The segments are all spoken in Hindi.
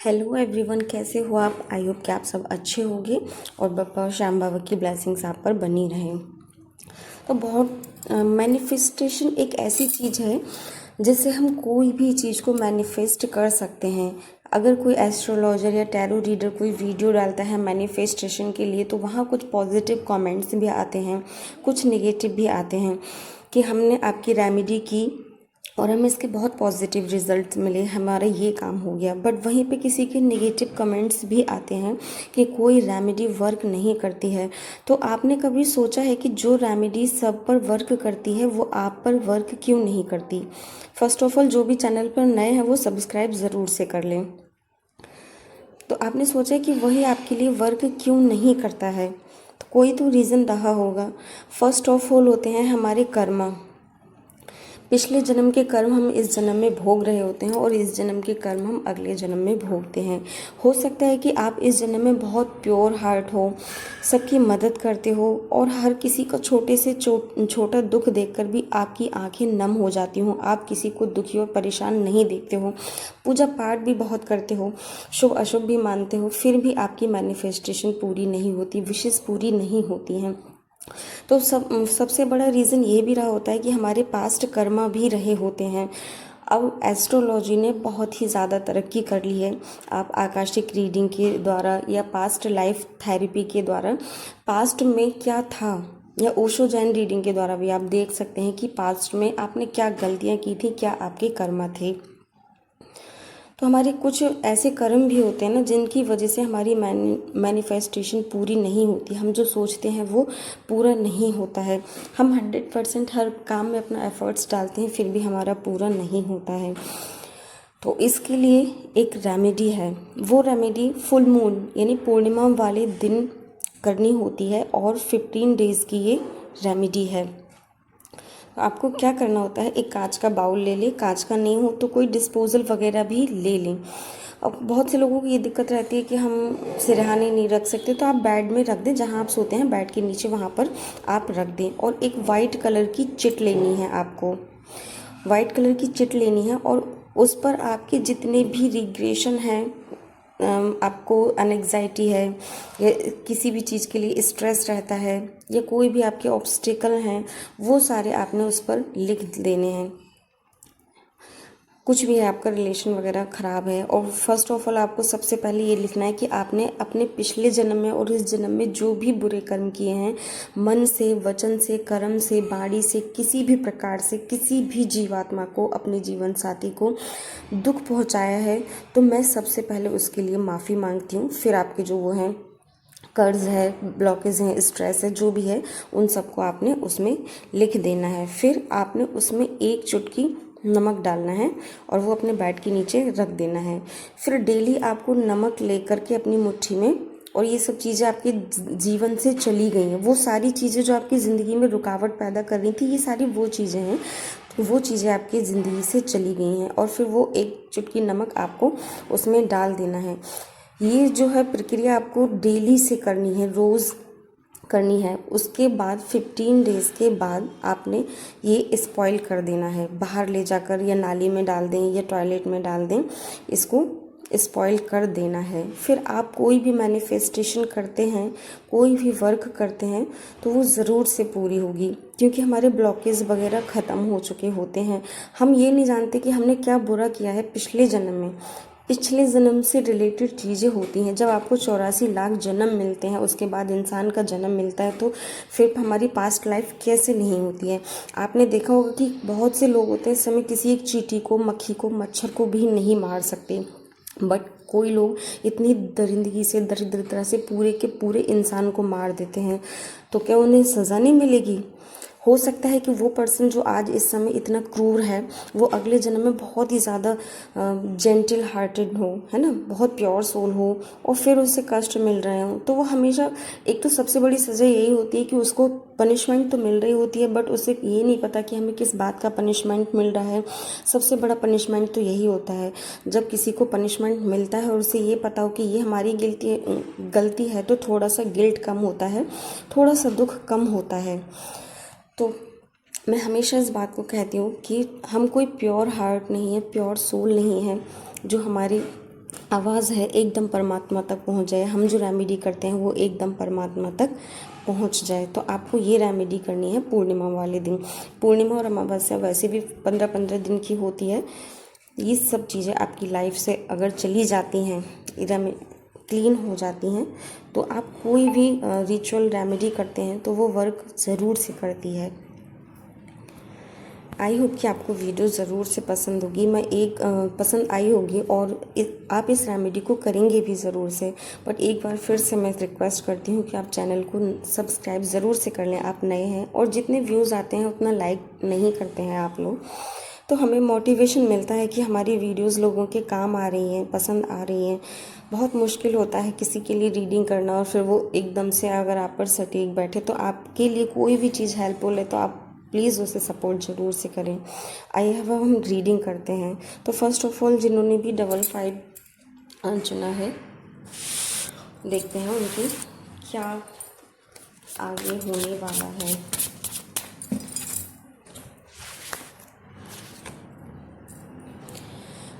हेलो एवरीवन, कैसे हो आप? आई होप कि आप सब अच्छे होंगे और बाबा श्याम बाबा की ब्लेसिंग्स आप पर बनी रहे। तो बहुत मैनिफेस्टेशन एक ऐसी चीज़ है जिससे हम कोई भी चीज़ को मैनिफेस्ट कर सकते हैं। अगर कोई एस्ट्रोलॉजर या टैरो रीडर कोई वीडियो डालता है मैनिफेस्टेशन के लिए, तो वहाँ कुछ पॉजिटिव कमेंट्स भी आते हैं, कुछ नेगेटिव भी आते हैं कि हमने आपकी रेमेडी की और हमें इसके बहुत पॉजिटिव रिजल्ट मिले, हमारा ये काम हो गया। बट वहीं पे किसी के नेगेटिव कमेंट्स भी आते हैं कि कोई रेमेडी वर्क नहीं करती है। तो आपने कभी सोचा है कि जो रेमेडी सब पर वर्क करती है वो आप पर वर्क क्यों नहीं करती? फर्स्ट ऑफ ऑल, जो भी चैनल पर नए हैं वो सब्सक्राइब ज़रूर से कर लें। तो आपने सोचा कि वही आपके लिए वर्क क्यों नहीं करता है? तो कोई तो रीज़न रहा होगा। फर्स्ट ऑफ ऑल होते हैं हमारे कर्मा। पिछले जन्म के कर्म हम इस जन्म में भोग रहे होते हैं और इस जन्म के कर्म हम अगले जन्म में भोगते हैं। हो सकता है कि आप इस जन्म में बहुत प्योर हार्ट हो, सबकी मदद करते हो और हर किसी का छोटे से छोटा दुख देखकर भी आपकी आंखें नम हो जाती हों। आप किसी को दुखी और परेशान नहीं देखते हो, पूजा पाठ भी बहुत करते हो, शुभ अशुभ भी मानते हो, फिर भी आपकी मैनिफेस्टेशन पूरी नहीं होती, विशेष पूरी नहीं होती हैं। तो सबसे बड़ा रीज़न ये भी रहा होता है कि हमारे पास्ट कर्मा भी रहे होते हैं। अब एस्ट्रोलॉजी ने बहुत ही ज़्यादा तरक्की कर ली है। आप आकाशिक रीडिंग के द्वारा या पास्ट लाइफ थेरेपी के द्वारा पास्ट में क्या था, या ओशो जैन रीडिंग के द्वारा भी आप देख सकते हैं कि पास्ट में आपने क्या गलतियाँ की थी, क्या आपके कर्मा थे। तो हमारे कुछ ऐसे कर्म भी होते हैं ना जिनकी वजह से हमारी मैनिफेस्टेशन पूरी नहीं होती। हम जो सोचते हैं वो पूरा नहीं होता है। हम 100% हर काम में अपना एफर्ट्स डालते हैं, फिर भी हमारा पूरा नहीं होता है। तो इसके लिए एक रेमेडी है। वो रेमेडी फुल मून यानी पूर्णिमा वाले दिन करनी होती है और 15 डेज़ की ये रेमेडी है। आपको क्या करना होता है, एक कांच का बाउल ले लें, कांच का नहीं हो तो कोई डिस्पोजल वगैरह भी ले लें। अब बहुत से लोगों को ये दिक्कत रहती है कि हम सिरहाने नहीं रख सकते, तो आप बेड में रख दें, जहाँ आप सोते हैं बेड के नीचे वहाँ पर आप रख दें। और एक वाइट कलर की चिट लेनी है आपको, वाइट कलर की चिट लेनी है और उस पर आपके जितने भी रिग्रेशन हैं, आपको एनग्जाइटी है या किसी भी चीज़ के लिए स्ट्रेस रहता है या कोई भी आपके ऑब्स्टिकल हैं, वो सारे आपने उस पर लिख देने हैं। कुछ भी है, आपका रिलेशन वगैरह ख़राब है, और फर्स्ट ऑफ ऑल आपको सबसे पहले ये लिखना है कि आपने अपने पिछले जन्म में और इस जन्म में जो भी बुरे कर्म किए हैं, मन से, वचन से, कर्म से, वाणी से, किसी भी प्रकार से किसी भी जीवात्मा को, अपने जीवन साथी को दुख पहुंचाया है, तो मैं सबसे पहले उसके लिए माफ़ी मांगती हूँ। फिर आपके जो वो हैं कर्ज है, ब्लॉकेज हैं, स्ट्रेस है, जो भी है, उन सबको आपने उसमें लिख देना है। फिर आपने उसमें एक चुटकी नमक डालना है और वो अपने बेड के नीचे रख देना है। फिर डेली आपको नमक लेकर के अपनी मुट्ठी में, और ये सब चीज़ें आपके जीवन से चली गई हैं, वो सारी चीज़ें जो आपकी ज़िंदगी में रुकावट पैदा कर रही थी, ये सारी वो चीज़ें हैं, तो वो चीज़ें आपकी ज़िंदगी से चली गई हैं। और फिर वो एक चुटकी नमक आपको उसमें डाल देना है। ये जो है प्रक्रिया आपको डेली से करनी है, रोज़ करनी है। उसके बाद 15 डेज़ के बाद आपने ये स्पॉइल कर देना है, बाहर ले जाकर या नाली में डाल दें या टॉयलेट में डाल दें, इसको स्पॉइल कर देना है। फिर आप कोई भी मैनिफेस्टेशन करते हैं, कोई भी वर्क करते हैं, तो वो ज़रूर से पूरी होगी, क्योंकि हमारे ब्लॉकेज वगैरह ख़त्म हो चुके होते हैं। हम ये नहीं जानते कि हमने क्या बुरा किया है पिछले जन्म में। पिछले जन्म से रिलेटेड चीज़ें होती हैं। जब आपको 84 लाख जन्म मिलते हैं, उसके बाद इंसान का जन्म मिलता है, तो फिर हमारी पास्ट लाइफ कैसे नहीं होती है। आपने देखा होगा कि बहुत से लोग होते हैं इस समय किसी एक चींटी को, मक्खी को, मच्छर को भी नहीं मार सकते, बट कोई लोग इतनी दरिंदगी से, दरिद्रता से पूरे के पूरे इंसान को मार देते हैं। तो क्या उन्हें सज़ा नहीं मिलेगी? हो सकता है कि वो पर्सन जो आज इस समय इतना क्रूर है, वो अगले जन्म में बहुत ही ज़्यादा जेंटल हार्टेड हो, है ना, बहुत प्योर सोल हो, और फिर उसे कष्ट मिल रहे हो। तो वो हमेशा, एक तो सबसे बड़ी सज़ा यही होती है कि उसको पनिशमेंट तो मिल रही होती है, बट उसे ये नहीं पता कि हमें किस बात का पनिशमेंट मिल रहा है। सबसे बड़ा पनिशमेंट तो यही होता है, जब किसी को पनिशमेंट मिलता है और उसे ये पता हो कि ये हमारी गलती है, तो थोड़ा सा गिल्ट कम होता है, थोड़ा सा दुख कम होता है। तो मैं हमेशा इस बात को कहती हूँ कि हम कोई प्योर हार्ट नहीं है, प्योर सोल नहीं है, जो हमारी आवाज़ है एकदम परमात्मा तक पहुंच जाए, हम जो रेमेडी करते हैं वो एकदम परमात्मा तक पहुंच जाए। तो आपको ये रेमेडी करनी है पूर्णिमा वाले दिन। पूर्णिमा और अमावस्या वैसे भी 15-15 दिन की होती है। ये सब चीज़ें आपकी लाइफ से अगर चली जाती हैं, क्लीन हो जाती हैं, तो आप कोई भी रिचुअल रेमेडी करते हैं तो वो वर्क ज़रूर से करती है। आई होप कि आपको वीडियो ज़रूर से पसंद होगी, मैं एक पसंद आई होगी और आप इस रेमेडी को करेंगे भी ज़रूर से। बट एक बार फिर से मैं रिक्वेस्ट करती हूँ कि आप चैनल को सब्सक्राइब ज़रूर से कर लें, आप नए हैं। और जितने व्यूज़ आते हैं उतना लाइक नहीं करते हैं आप लोग, तो हमें मोटिवेशन मिलता है कि हमारी वीडियोस लोगों के काम आ रही हैं, पसंद आ रही हैं। बहुत मुश्किल होता है किसी के लिए रीडिंग करना और फिर वो एकदम से अगर आप पर सटीक बैठे। तो आपके लिए कोई भी चीज़ हेल्पफुल है तो आप प्लीज़ उसे सपोर्ट ज़रूर से करें। आइए अब हम रीडिंग करते हैं। तो फर्स्ट ऑफ ऑल जिन्होंने भी 55 चुना है, देखते हैं उनकी क्या आगे होने वाला है।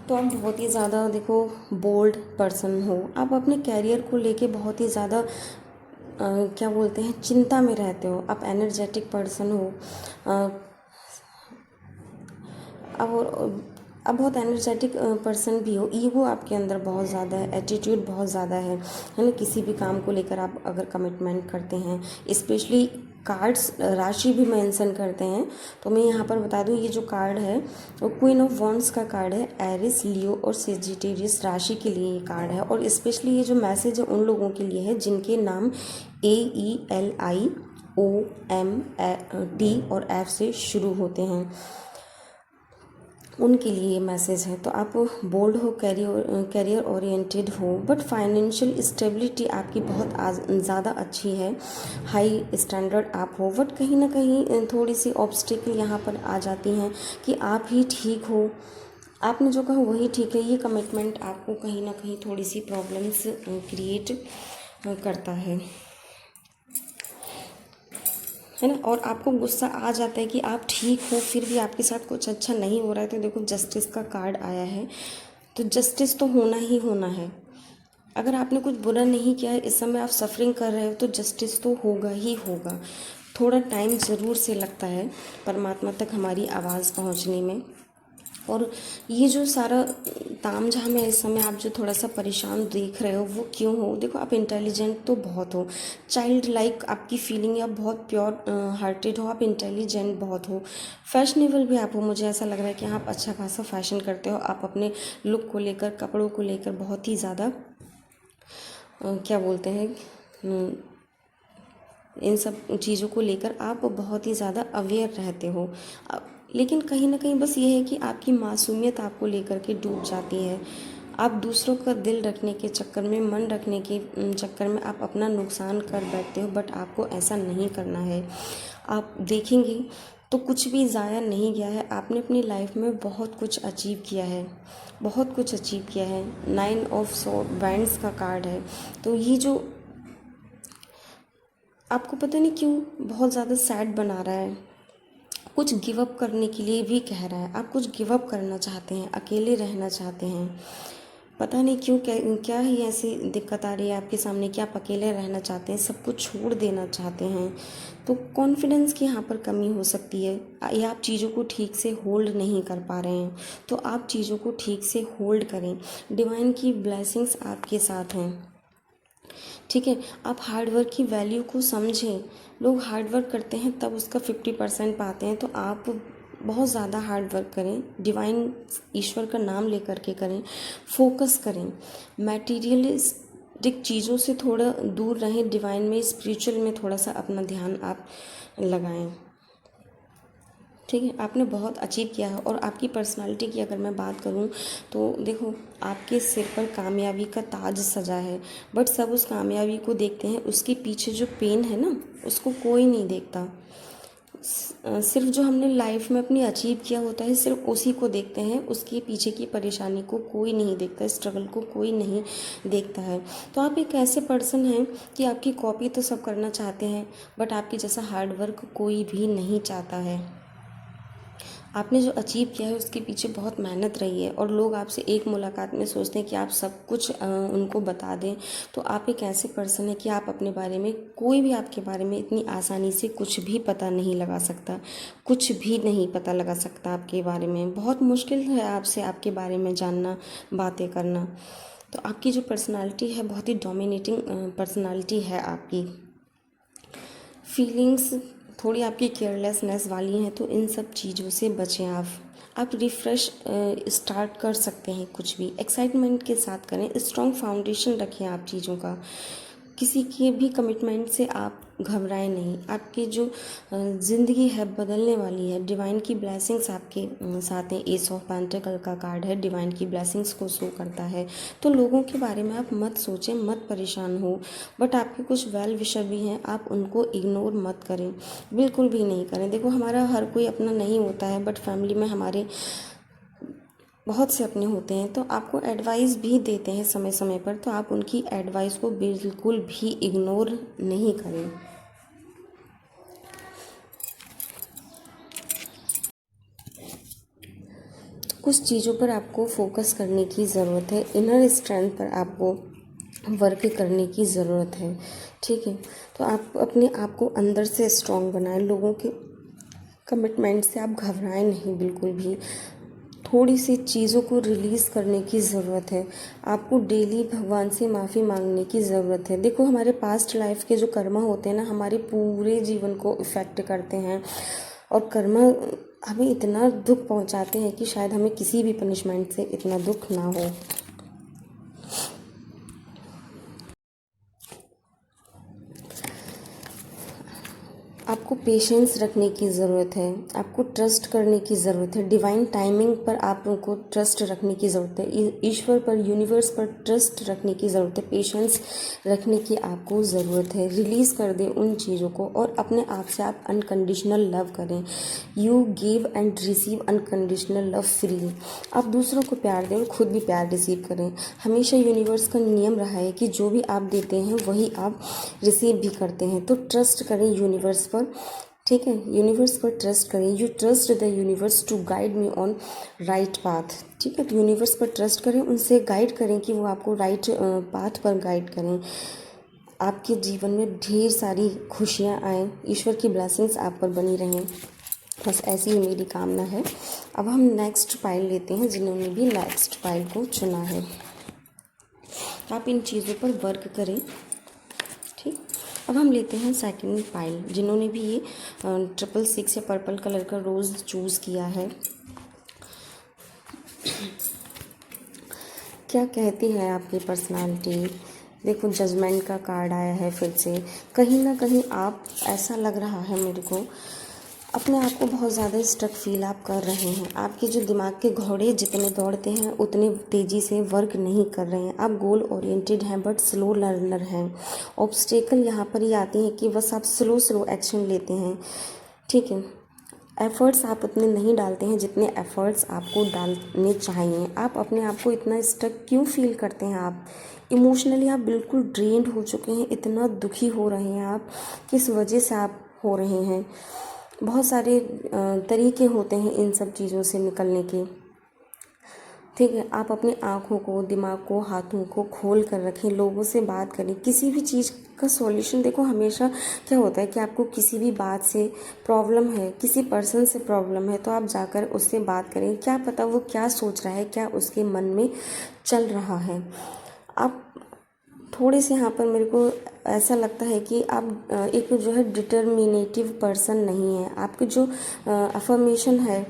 तो आप बहुत ही ज़्यादा देखो बोल्ड पर्सन हो, आप अपने कैरियर को लेके बहुत ही ज़्यादा क्या बोलते हैं, चिंता में रहते हो। आप एनर्जेटिक पर्सन हो, अब बहुत एनर्जेटिक पर्सन भी हो। ईगो आपके अंदर बहुत ज़्यादा है, एटीट्यूड बहुत ज़्यादा है ना। किसी भी काम को लेकर आप अगर कमिटमेंट करते हैं, स्पेशली कार्ड्स राशि भी मेंशन करते हैं, तो मैं यहाँ पर बता दूँ ये जो कार्ड है वो क्वीन ऑफ वॉन्ड्स का कार्ड है। एरिस, लियो और सेजिटेरियस राशि के लिए ये कार्ड है। और स्पेशली ये जो मैसेज है उन लोगों के लिए है जिनके नाम AELIOMD और F से शुरू होते हैं, उनके लिए ये मैसेज है। तो आप बोल्ड हो, कैरियर ओरिएंटेड हो, बट फाइनेंशियल स्टेबिलिटी आपकी बहुत ज़्यादा अच्छी है, हाई स्टैंडर्ड आप हो। बट कहीं ना कहीं थोड़ी सी ऑब्स्टिकल यहाँ पर आ जाती हैं कि आप ही ठीक हो, आपने जो कहा वही ठीक है। ये कमिटमेंट आपको कहीं ना कहीं थोड़ी सी प्रॉब्लम्स क्रिएट करता है ना। और आपको गुस्सा आ जाता है कि आप ठीक हो फिर भी आपके साथ कुछ अच्छा नहीं हो रहा है। तो देखो जस्टिस का कार्ड आया है, तो जस्टिस तो होना ही होना है। अगर आपने कुछ बुरा नहीं किया है, इस समय आप सफरिंग कर रहे हो, तो जस्टिस तो होगा ही होगा। थोड़ा टाइम ज़रूर से लगता है परमात्मा तक हमारी आवाज़ पहुंचने में। और ये जो सारा तामझाम है इस समय, आप जो थोड़ा सा परेशान देख रहे हो वो क्यों हो? देखो आप इंटेलिजेंट तो बहुत हो, चाइल्ड लाइक आपकी फीलिंग है, आप बहुत प्योर हार्टेड हो, आप इंटेलिजेंट बहुत हो, फैशनेबल भी आप हो। मुझे ऐसा लग रहा है कि आप अच्छा खासा फैशन करते हो, आप अपने लुक को लेकर, कपड़ों को लेकर बहुत ही ज़्यादा क्या बोलते हैं, इन सब चीज़ों को लेकर आप बहुत ही ज़्यादा अवेयर रहते हो। लेकिन कहीं ना कहीं बस ये है कि आपकी मासूमियत आपको लेकर के डूब जाती है। आप दूसरों का दिल रखने के चक्कर में, मन रखने के चक्कर में आप अपना नुकसान कर बैठते हो, बट आपको ऐसा नहीं करना है। आप देखेंगे तो कुछ भी ज़ाया नहीं गया है, आपने अपनी लाइफ में बहुत कुछ अचीव किया है, बहुत कुछ अचीव किया है। 9 ऑफ वैंड्स का कार्ड है। तो ये जो आपको पता नहीं क्यों बहुत ज़्यादा सैड बना रहा है, कुछ गिव अप करने के लिए भी कह रहा है। आप कुछ गिव अप करना चाहते हैं, अकेले रहना चाहते हैं, पता नहीं क्यों, क्या ही ऐसी दिक्कत आ रही है आपके सामने कि आप अकेले रहना चाहते हैं, सब कुछ छोड़ देना चाहते हैं। तो कॉन्फिडेंस की यहाँ पर कमी हो सकती है, या आप चीज़ों को ठीक से होल्ड नहीं कर पा रहे हैं। तो आप चीज़ों को ठीक से होल्ड करें, डिवाइन की ब्लेसिंग्स आपके साथ हैं, ठीक है। आप हार्डवर्क की वैल्यू को समझें। लोग हार्डवर्क करते हैं तब उसका 50% पाते हैं, तो आप बहुत ज़्यादा हार्डवर्क करें, डिवाइन ईश्वर का नाम लेकर के करें, फोकस करें, मटेरियलिस्टिक चीज़ों से थोड़ा दूर रहें, डिवाइन में, स्पिरिचुअल में थोड़ा सा अपना ध्यान आप लगाएं, ठीक है। आपने बहुत अचीव किया है। और आपकी पर्सनालिटी की अगर मैं बात करूं तो देखो आपके सिर पर कामयाबी का ताज सजा है, बट सब उस कामयाबी को देखते हैं, उसके पीछे जो पेन है ना उसको कोई नहीं देखता। सिर्फ जो हमने लाइफ में अपनी अचीव किया होता है सिर्फ उसी को देखते हैं, उसके पीछे की परेशानी को कोई नहीं देखता, स्ट्रगल को कोई नहीं देखता है। तो आप एक ऐसे पर्सन हैं कि आपकी कॉपी तो सब करना चाहते हैं, बट आपके जैसा हार्ड वर्क कोई भी नहीं चाहता है। आपने जो अचीव किया है उसके पीछे बहुत मेहनत रही है, और लोग आपसे एक मुलाकात में सोचते हैं कि आप सब कुछ उनको बता दें। तो आप एक ऐसे पर्सन है कि आप अपने बारे में, कोई भी आपके बारे में इतनी आसानी से कुछ भी पता नहीं लगा सकता, कुछ भी नहीं पता लगा सकता आपके बारे में। बहुत मुश्किल है आपसे आपके बारे में जानना, बातें करना। तो आपकी जो पर्सनालिटी है बहुत ही डोमिनेटिंग पर्सनालिटी है आपकी। फीलिंग्स थोड़ी आपकी केयरलेसनेस वाली हैं, तो इन सब चीज़ों से बचें आप रिफ़्रेश स्टार्ट कर सकते हैं, कुछ भी एक्साइटमेंट के साथ करें, स्ट्रॉन्ग फाउंडेशन रखें आप चीज़ों का। किसी के भी कमिटमेंट से आप घबराएं नहीं। आपकी जो ज़िंदगी है बदलने वाली है। डिवाइन की ब्लेसिंग्स आपके साथ हैं। एस ऑफ पेंटिकल का कार्ड है, डिवाइन की ब्लेसिंग्स को शो करता है। तो लोगों के बारे में आप मत सोचें, मत परेशान हो, बट आपके कुछ वेल विशर भी हैं, आप उनको इग्नोर मत करें, बिल्कुल भी नहीं करें। देखो, हमारा हर कोई अपना नहीं होता है, बट फैमिली में हमारे बहुत से अपने होते हैं, तो आपको एडवाइस भी देते हैं समय समय पर, तो आप उनकी एडवाइस को बिल्कुल भी इग्नोर नहीं करें। कुछ चीज़ों पर आपको फोकस करने की ज़रूरत है, इनर स्ट्रेंथ पर आपको वर्क करने की ज़रूरत है, ठीक है। तो आप अपने आप को अंदर से स्ट्रॉन्ग बनाएं। लोगों के कमिटमेंट से आप घबराएं नहीं बिल्कुल भी। थोड़ी सी चीज़ों को रिलीज़ करने की ज़रूरत है। आपको डेली भगवान से माफ़ी मांगने की ज़रूरत है। देखो, हमारे पास्ट लाइफ के जो कर्मा होते हैं ना, हमारे पूरे जीवन को इफ़ेक्ट करते हैं, और कर्मा हमें इतना दुख पहुंचाते हैं कि शायद हमें किसी भी पनिशमेंट से इतना दुख ना हो। आपको पेशेंस रखने की ज़रूरत है, आपको ट्रस्ट करने की ज़रूरत है। डिवाइन टाइमिंग पर आपको ट्रस्ट रखने की ज़रूरत है। ईश्वर पर, यूनिवर्स पर ट्रस्ट रखने की ज़रूरत है। पेशेंस रखने की आपको ज़रूरत है। रिलीज़ कर दें उन चीज़ों को, और अपने आप से आप अनकंडीशनल लव करें। You give and receive unconditional love freely. आप दूसरों को प्यार दें और खुद भी प्यार रिसीव करें। हमेशा यूनिवर्स का नियम रहा है कि जो भी आप देते हैं वही आप रिसीव भी करते हैं। तो ट्रस्ट करें यूनिवर्स पर, ठीक है। यूनिवर्स पर ट्रस्ट करें। You trust the universe to guide me on right path, ठीक है। तो यूनिवर्स पर ट्रस्ट करें, उनसे गाइड करें कि वो आपको राइट पाथ पर गाइड करें। आपके जीवन में ढेर सारी खुशियाँ आएँ, ईश्वर की ब्लेसिंग्स आप पर बनी रहें, बस ऐसी ही मेरी कामना है। अब हम नेक्स्ट पाइल लेते हैं, जिन्होंने भी नेक्स्ट पाइल को चुना है। आप इन चीज़ों पर वर्क करें, ठीक। अब हम लेते हैं सेकंड पाइल, जिन्होंने भी ये 666 या पर्पल कलर का रोज़ चूज़ किया है। क्या कहती है आपकी पर्सनालिटी? देखो, जजमेंट का कार्ड आया है फिर से। कहीं ना कहीं आप, ऐसा लग रहा है मेरे को, अपने आप को बहुत ज़्यादा स्टक फील आप कर रहे हैं। आपके जो दिमाग के घोड़े जितने दौड़ते हैं उतने तेज़ी से वर्क नहीं कर रहे हैं। आप गोल ओरिएंटेड हैं बट स्लो लर्नर हैं। ऑब्स्टेकल यहाँ पर ही आती हैं कि बस आप स्लो स्लो एक्शन लेते हैं, ठीक है। एफ़र्ट्स आप उतने नहीं डालते हैं जितने एफ़र्ट्स आपको डालने चाहिए। आप अपने आप को इतना स्टक क्यों फील करते हैं? आप इमोशनली आप बिल्कुल ड्रेन्ड हो चुके हैं, इतना दुखी हो रहे हैं आप। किस वजह से आप हो रहे हैं? बहुत सारे तरीके होते हैं इन सब चीज़ों से निकलने के, ठीक है। आप अपनी आँखों को, दिमाग को, हाथों को खोल कर रखें, लोगों से बात करें। किसी भी चीज़ का सॉल्यूशन, देखो हमेशा क्या होता है कि आपको किसी भी बात से प्रॉब्लम है, किसी पर्सन से प्रॉब्लम है, तो आप जाकर उससे बात करें। क्या पता वो क्या सोच रहा है, क्या उसके मन में चल रहा है। आप थोड़े से यहाँ पर मेरे को ऐसा लगता है कि आप एक जो है डिटर्मिनेटिव पर्सन नहीं है। आपकी जो अफर्मेशन है,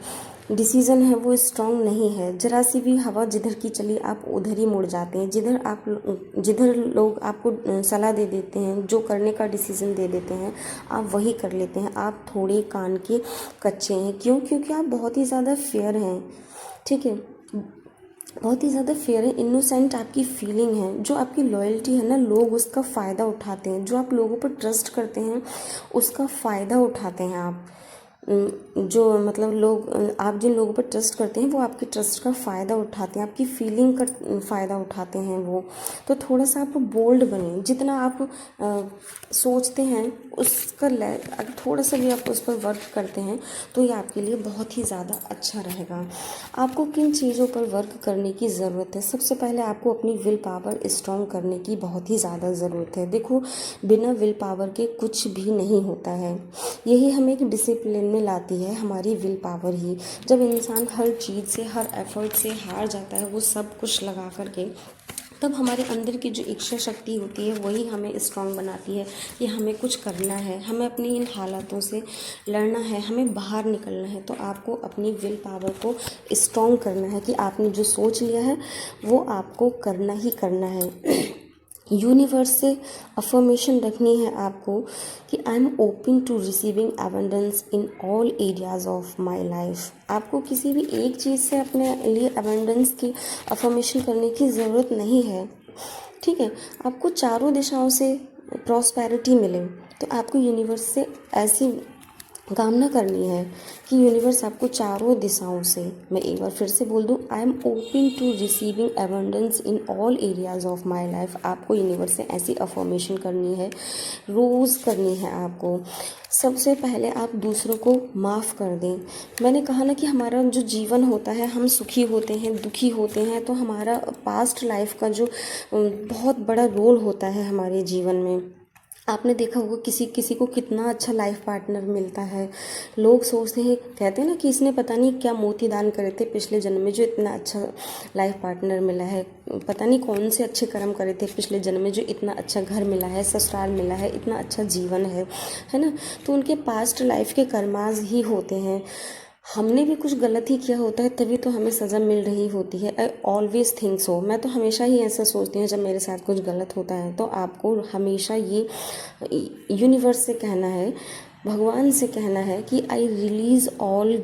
डिसीज़न है, वो स्ट्रांग नहीं है। ज़रा सी भी हवा जिधर की चली आप उधर ही मुड़ जाते हैं। जिधर लोग आपको सलाह दे देते हैं, जो करने का डिसीज़न दे देते हैं, आप वही कर लेते हैं। आप थोड़े कान के कच्चे हैं। क्यों? क्योंकि आप बहुत ही ज़्यादा फेयर हैं, ठीक है। बहुत ही ज़्यादा फेयर है, इनोसेंट आपकी फीलिंग है। जो आपकी लॉयल्टी है ना, लोग उसका फ़ायदा उठाते हैं। जो आप लोगों पर ट्रस्ट करते हैं उसका फ़ायदा उठाते हैं आप, जो मतलब लोग, आप जिन लोगों पर ट्रस्ट करते हैं वो आपके ट्रस्ट का फ़ायदा उठाते हैं, आपकी फीलिंग का फ़ायदा उठाते हैं वो। तो थोड़ा सा आप बोल्ड बने, जितना आप सोचते हैं उसका अगर थोड़ा सा भी आप उस पर वर्क करते हैं तो ये आपके लिए बहुत ही ज़्यादा अच्छा रहेगा। आपको किन चीज़ों पर वर्क करने की ज़रूरत है? सबसे पहले आपको अपनी विल पावर स्ट्रॉन्ग करने की बहुत ही ज़्यादा ज़रूरत है। देखो, बिना विल पावर के कुछ भी नहीं होता है। यही हमें एक डिसिप्लिन में लाती है, हमारी विल पावर ही। जब इंसान हर चीज़ से, हर एफर्ट से हार जाता है, वो सब कुछ लगा करके, तब हमारे अंदर की जो इच्छा शक्ति होती है वही हमें स्ट्रांग बनाती है कि हमें कुछ करना है, हमें अपनी इन हालातों से लड़ना है, हमें बाहर निकलना है। तो आपको अपनी विल पावर को स्ट्रांग करना है कि आपने जो सोच लिया है वो आपको करना ही करना है। यूनिवर्स से अफर्मेशन रखनी है आपको कि I am open to receiving abundance in all areas of my life. आपको किसी भी एक चीज़ से अपने लिए अबंडेंस की अफर्मेशन करने की ज़रूरत नहीं है, ठीक है। आपको चारों दिशाओं से प्रॉस्पेरिटी मिले, तो आपको यूनिवर्स से ऐसी कामना करनी है कि यूनिवर्स आपको चारों दिशाओं से, मैं एक बार फिर से बोल दूं, I am open to receiving abundance in all areas of my life. आपको यूनिवर्स से ऐसी अफर्मेशन करनी है, रोज़ करनी है आपको। सबसे पहले आप दूसरों को माफ़ कर दें। मैंने कहा ना कि हमारा जो जीवन होता है, हम सुखी होते हैं, दुखी होते हैं, तो हमारा पास्ट लाइफ का जो बहुत बड़ा रोल होता है हमारे जीवन में। आपने देखा होगा किसी किसी को कितना अच्छा लाइफ पार्टनर मिलता है। लोग सोचते हैं, कहते हैं ना कि इसने पता नहीं क्या मोती दान करे थे पिछले जन्म में जो इतना अच्छा लाइफ पार्टनर मिला है, पता नहीं कौन से अच्छे कर्म करे थे पिछले जन्म में जो इतना अच्छा घर मिला है, ससुराल मिला है, इतना अच्छा जीवन है ना। तो उनके पास्ट लाइफ के कर्माज ही होते हैं। हमने भी कुछ गलत ही किया होता है, तभी तो हमें सज़ा मिल रही होती है। I always think so. मैं तो हमेशा ही ऐसा सोचती हूँ जब मेरे साथ कुछ गलत होता है। तो आपको हमेशा ये यूनिवर्स से कहना है, भगवान से कहना है कि आई रिलीज़ ऑल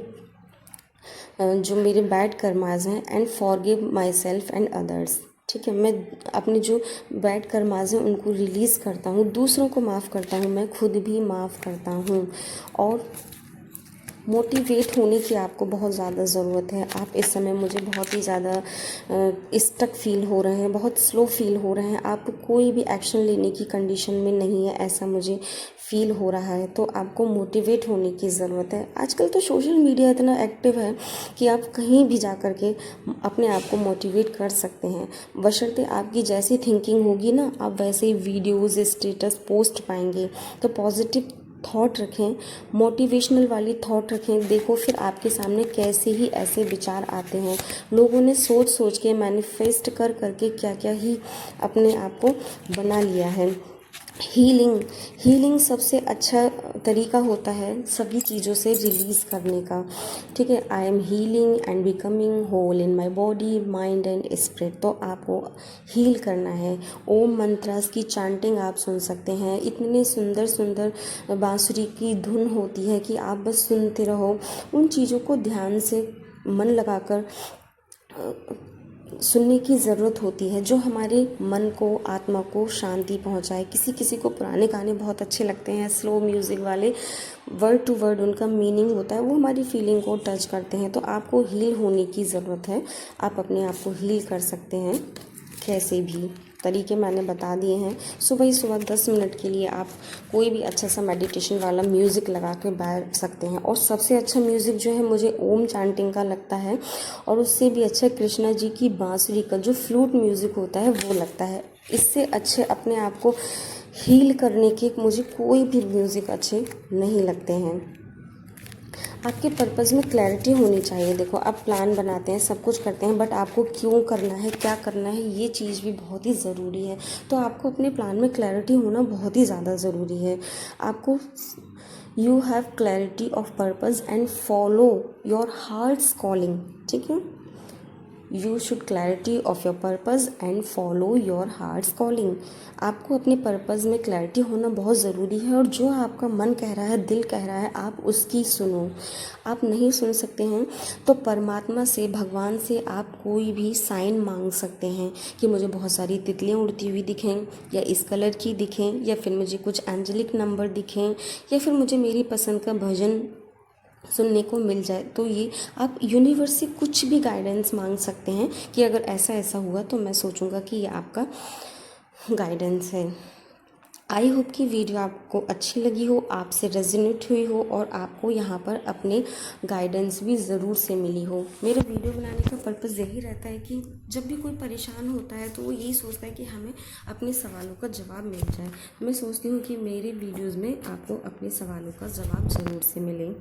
जो मेरे बैड कर्माज हैं and forgive my self and others. ठीक है, मैं अपने जो बैड कर्माज हैं उनको रिलीज़ करता हूँ, दूसरों को माफ़ करता हूँ, मैं खुद भी माफ़ करता हूँ। और मोटिवेट होने की आपको बहुत ज़्यादा ज़रूरत है। आप इस समय मुझे बहुत ही ज़्यादा स्टक फील हो रहे हैं, बहुत स्लो फील हो रहे हैं, आप कोई भी एक्शन लेने की कंडीशन में नहीं है, ऐसा मुझे फील हो रहा है। तो आपको मोटिवेट होने की ज़रूरत है। आजकल तो सोशल मीडिया इतना एक्टिव है कि आप कहीं भी जा कर के अपने आप को मोटिवेट कर सकते हैं, बशर्ते आपकी जैसी थिंकिंग होगी ना, आप वैसे ही वीडियोज़, स्टेटस, पोस्ट पाएंगे। तो पॉजिटिव थॉट रखें, मोटिवेशनल वाली थॉट रखें। देखो फिर आपके सामने कैसे ही ऐसे विचार आते हैं। लोगों ने सोच सोच के, मैनिफेस्ट कर करके क्या क्या ही अपने आप को बना लिया है। हीलिंग सबसे अच्छा तरीका होता है सभी चीज़ों से रिलीज़ करने का। ठीक है, I am healing and becoming whole in my body, mind and spirit. तो आपको हील करना है। ओम मंत्रास की चांटिंग आप सुन सकते हैं, इतने सुंदर सुंदर बांसुरी की धुन होती है कि आप बस सुनते रहो। उन चीज़ों को ध्यान से मन लगाकर सुनने की ज़रूरत होती है, जो हमारे मन को, आत्मा को शांति पहुंचाए। किसी किसी को पुराने गाने बहुत अच्छे लगते हैं, स्लो म्यूज़िक वाले, वर्ड टू वर्ड उनका मीनिंग होता है, वो हमारी फीलिंग को टच करते हैं। तो आपको हील होने की ज़रूरत है। आप अपने आप को हील कर सकते हैं, कैसे भी तरीके मैंने बता दिए हैं। सुबह ही सुबह 10 मिनट के लिए आप कोई भी अच्छा सा मेडिटेशन वाला म्यूज़िक लगा के बैठ सकते हैं। और सबसे अच्छा म्यूज़िक जो है मुझे ओम चांटिंग का लगता है, और उससे भी अच्छा कृष्णा जी की बांसुरी का जो फ्लूट म्यूज़िक होता है वो लगता है। इससे अच्छे अपने आप को हील करने के मुझे कोई भी म्यूज़िक अच्छे नहीं लगते हैं। आपके पर्पज़ में क्लैरिटी होनी चाहिए। देखो, आप प्लान बनाते हैं, सब कुछ करते हैं, बट आपको क्यों करना है, क्या करना है, ये चीज़ भी बहुत ही ज़रूरी है। तो आपको अपने प्लान में क्लैरिटी होना बहुत ही ज़्यादा ज़रूरी है। आपको you have clarity of purpose and follow your hearts calling. ठीक है, you should clarity of your purpose and follow your hearts calling. आपको अपने पर्पज़ में क्लैरिटी होना बहुत ज़रूरी है, और जो आपका मन कह रहा है, दिल कह रहा है, आप उसकी सुनो। आप नहीं सुन सकते हैं तो परमात्मा से, भगवान से आप कोई भी साइन मांग सकते हैं कि मुझे बहुत सारी तितलियाँ उड़ती हुई दिखें, या इस कलर की दिखें, या फिर मुझे कुछ एंजेलिक नंबर दिखें, या फिर मुझे मेरी पसंद का भजन सुनने को मिल जाए, तो ये आप यूनिवर्स से कुछ भी गाइडेंस मांग सकते हैं कि अगर ऐसा ऐसा हुआ तो मैं सोचूंगा कि ये आपका गाइडेंस है। आई होप कि वीडियो आपको अच्छी लगी हो, आपसे रेजोनेट हुई हो और आपको यहाँ पर अपने गाइडेंस भी ज़रूर से मिली हो। मेरे वीडियो बनाने का पर्पज़ यही रहता है कि जब भी कोई परेशान होता है तो वो यही सोचता है कि हमें अपने सवालों का जवाब मिल जाए। मैं सोचती हूँ कि मेरे वीडियोज़ में आपको अपने सवालों का जवाब ज़रूर से मिले।